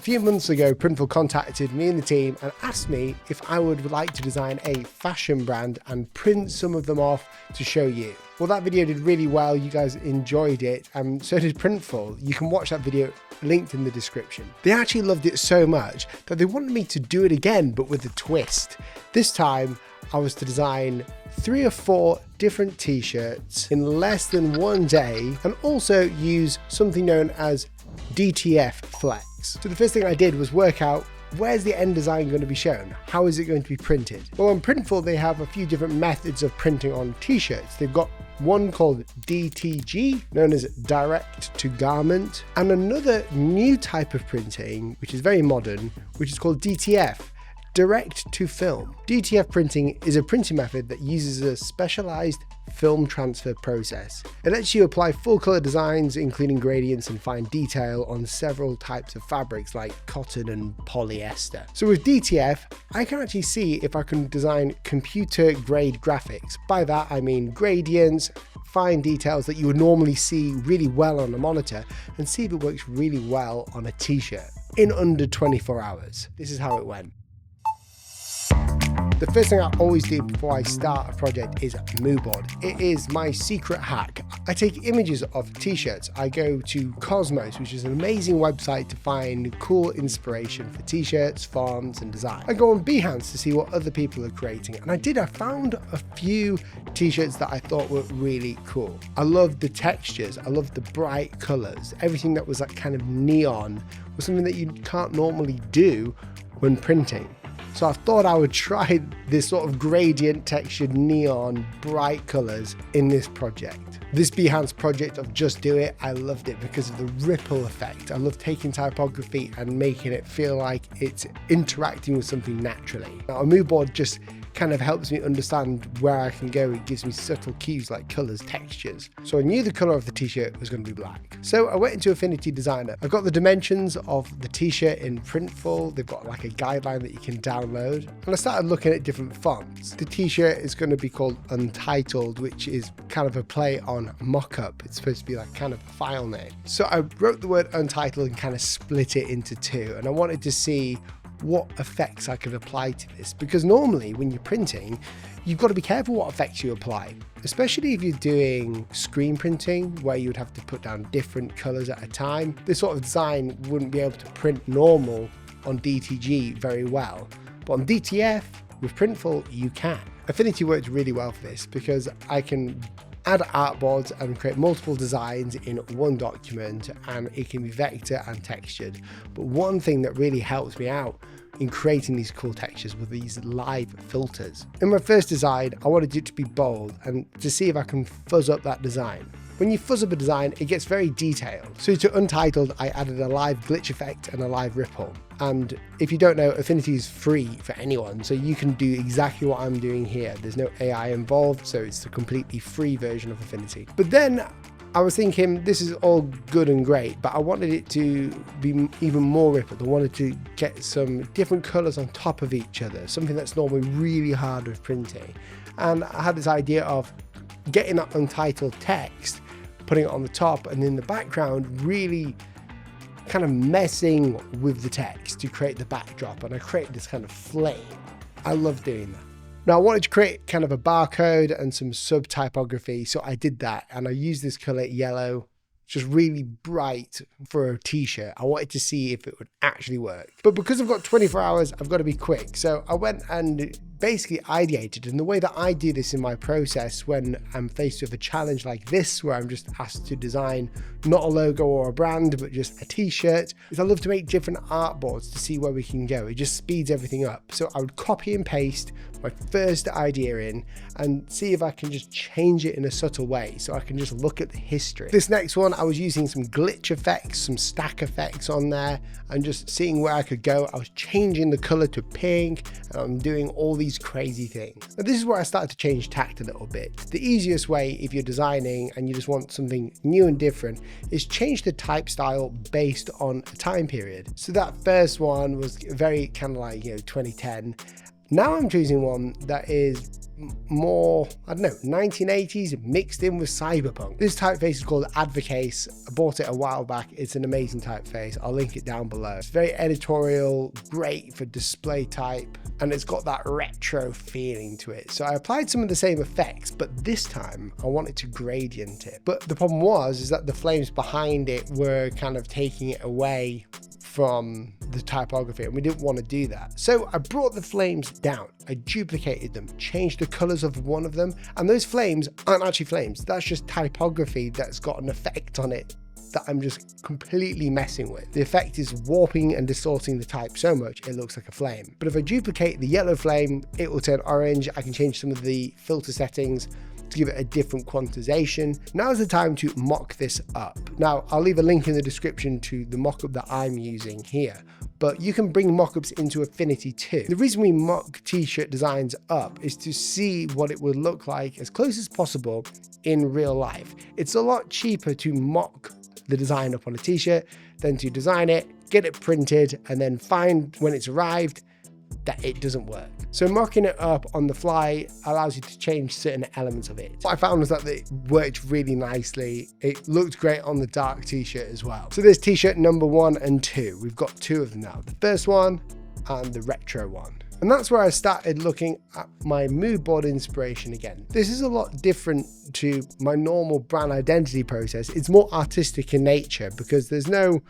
few months ago, Printful contacted me and the team and asked me if I would like to design a fashion brand and print some of them off to show you. Well, that video did really well. You guys enjoyed it, and so did Printful. You can watch that video linked in the description. They actually loved it so much that they wanted me to do it again, but with a twist. This time, I was to design 3 or 4 different t-shirts in less than 1 day, and also use something known as DTF Flex. So the first thing I did was work out, where's the end design going to be shown? How is it going to be printed? Well, on Printful, they have a few different methods of printing on t-shirts. They've got one called DTG, known as direct to garment, and another new type of printing, which is very modern, which is called DTF, direct to film. DTF printing is a printing method that uses a specialized film transfer process. It lets you apply full color designs, including gradients and fine detail, on several types of fabrics like cotton and polyester. So with DTF, I can actually see if I can design computer grade graphics. By that, I mean gradients, fine details that you would normally see really well on a monitor, and see if it works really well on a t-shirt in under 24 hours. This is how it went. The first thing I always do before I start a project is a mood board. It is my secret hack. I take images of t-shirts. I go to Cosmos, which is an amazing website to find cool inspiration for t-shirts, fonts, and design. I go on Behance to see what other people are creating, and I found a few t-shirts that I thought were really cool. I loved the textures, I loved the bright colors. Everything that was like kind of neon was something that you can't normally do when printing. So I thought I would try this sort of gradient textured neon bright colors in this project. This Behance project of Just Do It, I loved it because of the ripple effect. I love taking typography and making it feel like it's interacting with something naturally. Now, a mood board just kind of helps me understand where I can go. It gives me subtle cues like colors, textures. So I knew the color of the t-shirt was going to be black. So I went into Affinity Designer. I got the dimensions of the t-shirt in Printful. They've got like a guideline that you can download. And I started looking at different fonts. The t-shirt is going to be called Untitled, which is kind of a play on Mockup. It's supposed to be like kind of a file name. So I wrote the word Untitled and kind of split it into 2. And I wanted to see what effects I could apply to this, because normally when you're printing, you've got to be careful what effects you apply, especially if you're doing screen printing where you would have to put down different colors at a time. This sort of design wouldn't be able to print normal on DTG very well, but on DTF with Printful you can. Affinity works really well for this because I can add artboards and create multiple designs in one document, and it can be vector and textured. But one thing that really helps me out in creating these cool textures with these live filters. In my first design, I wanted it to be bold and to see if I can fuzz up that design. When you fuzz up a design, it gets very detailed. So to Untitled, I added a live glitch effect and a live ripple. And if you don't know, Affinity is free for anyone, so you can do exactly what I'm doing here. There's no AI involved, so it's a completely free version of Affinity. But then I was thinking, this is all good and great, but I wanted it to be even more rippled. I wanted to get some different colors on top of each other, something that's normally really hard with printing. And I had this idea of getting that Untitled text, putting it on the top, and in the background really kind of messing with the text to create the backdrop, and I created this kind of flame. I love doing that. Now I wanted to create kind of a barcode and some sub typography, so I did that, and I used this color yellow, just really bright for a t-shirt. I wanted to see if it would actually work. But because I've got 24 hours, I've got to be quick. So I went and basically ideated, and the way that I do this in my process when I'm faced with a challenge like this, where I'm just asked to design not a logo or a brand, but just a t-shirt, is I love to make different artboards to see where we can go. It just speeds everything up. So I would copy and paste my first idea in and see if I can just change it in a subtle way, so I can just look at the history. This next one, I was using some glitch effects, some stack effects on there, and just seeing where I could go. I was changing the color to pink, and I'm doing all these crazy things. Now this is where I started to change tact a little bit. The easiest way, if you're designing and you just want something new and different, is change the type style based on a time period. So that first one was very kind of like, 2010. Now I'm choosing one that is more, I don't know, 1980s mixed in with cyberpunk. This typeface is called Advocase. I bought it a while back. It's an amazing typeface. I'll link it down below. It's very editorial, great for display type, and it's got that retro feeling to it. So I applied some of the same effects, but this time I wanted to gradient it. But the problem is that the flames behind it were kind of taking it away from the typography, and we didn't want to do that. So I brought the flames down, I duplicated them, changed the colors of one of them, and those flames aren't actually flames. That's just typography that's got an effect on it that I'm just completely messing with. The effect is warping and distorting the type so much it looks like a flame. But if I duplicate the yellow flame, it will turn orange. I can change some of the filter settings to give it a different quantization. Now's the time to mock this up. Now, I'll leave a link in the description to the mockup that I'm using here, but you can bring mockups into Affinity too. The reason we mock t-shirt designs up is to see what it would look like as close as possible in real life. It's a lot cheaper to mock the design up on a t-shirt than to design it, get it printed, and then find when it's arrived that it doesn't work. So mocking it up on the fly allows you to change certain elements of it. What I found was that it worked really nicely. It looked great on the dark t-shirt as well. So there's t-shirt number 1 and 2. We've got 2 of them now. The first one and the retro one. And that's where I started looking at my mood board inspiration again. This is a lot different to my normal brand identity process. It's more artistic in nature because there's no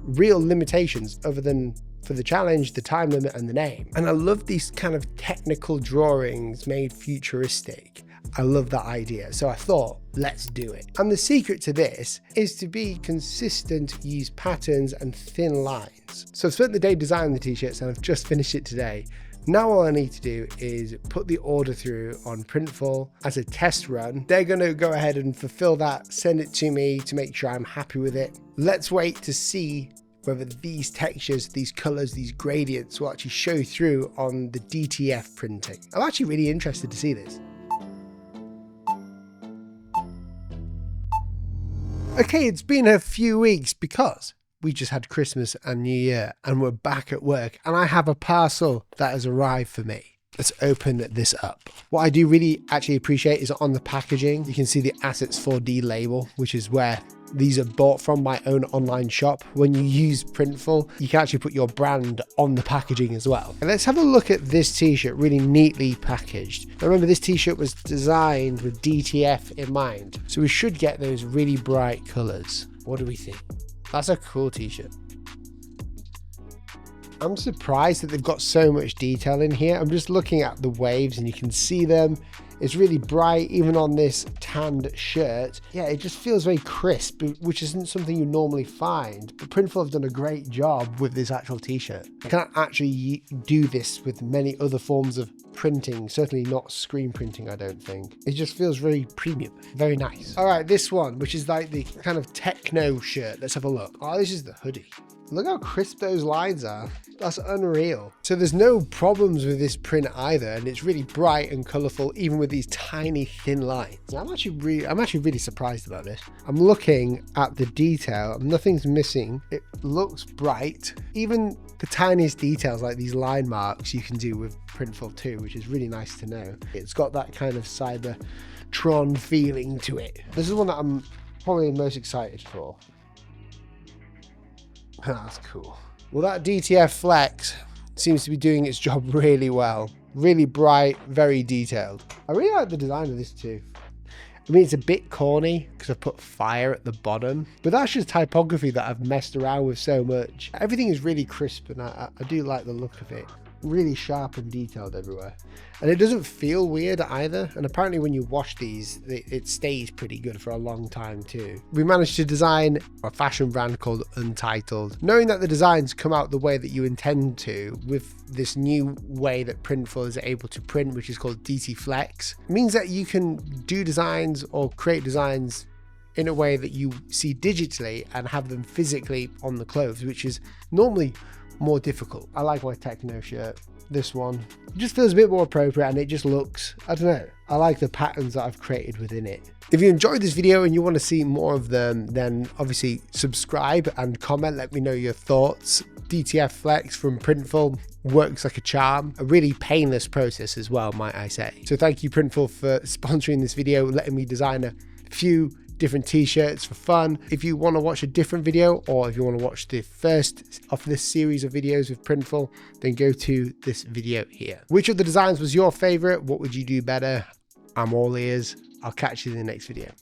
real limitations other than for the challenge, the time limit, and the name. And I love these kind of technical drawings made futuristic. I love that idea. So I thought, let's do it. And the secret to this is to be consistent, use patterns and thin lines. So I've spent the day designing the t-shirts and I've just finished it today. Now all I need to do is put the order through on Printful as a test run. They're going to go ahead and fulfill that, send it to me to make sure I'm happy with it. Let's wait to see whether these textures, these colors, these gradients will actually show through on the DTF printing. I'm actually really interested to see this. Okay, it's been a few weeks because we just had Christmas and New Year and we're back at work, and I have a parcel that has arrived for me. Let's open this up. What I do really actually appreciate is on the packaging, you can see the Assets 4D label, which is where these are bought from my own online shop. When you use Printful, you can actually put your brand on the packaging as well. And let's have a look at this t-shirt, really neatly packaged. Now remember, this t-shirt was designed with DTF in mind, so we should get those really bright colors. What do we think? That's a cool t-shirt. I'm surprised that they've got so much detail in here. I'm just looking at the waves and you can see them. It's really bright, even on this tanned shirt. Yeah, it just feels very crisp, which isn't something you normally find. But Printful have done a great job with this actual t-shirt. You can't actually do this with many other forms of printing, certainly not screen printing, I don't think. It just feels very premium, very nice. All right, this one, which is like the kind of techno shirt. Let's have a look. Oh, this is the hoodie. Look how crisp those lines are. That's unreal. So there's no problems with this print either, and it's really bright and colorful, even with these tiny thin lines. I'm actually really surprised about this. I'm looking at the detail, nothing's missing. It looks bright. Even the tiniest details like these line marks you can do with Printful too, which is really nice to know. It's got that kind of Cybertron feeling to it. This is one that I'm probably most excited for. That's cool. Well, that DTF Flex seems to be doing its job really well. Really bright, very detailed. I really like the design of this too. I mean, it's a bit corny because I've put fire at the bottom, but that's just typography that I've messed around with so much. Everything is really crisp and I do like the look of it. Really sharp and detailed everywhere. And it doesn't feel weird either. And apparently when you wash these, it stays pretty good for a long time too. We managed to design a fashion brand called Untitled. Knowing that the designs come out the way that you intend to with this new way that Printful is able to print, which is called DT Flex, means that you can do designs or create designs in a way that you see digitally and have them physically on the clothes, which is normally more difficult. I like my techno shirt. This one, it just feels a bit more appropriate and it just looks, I don't know, I like the patterns that I've created within it. If you enjoyed this video and you want to see more of them, then obviously subscribe and comment, let me know your thoughts. DTF Flex from Printful, works like a charm. A really painless process as well, might I say. So thank you Printful for sponsoring this video, letting me design a few different t-shirts for fun. If you want to watch a different video, or if you want to watch the first of this series of videos with Printful, then go to this video here. Which of the designs was your favorite? What would you do better? I'm all ears. I'll catch you in the next video.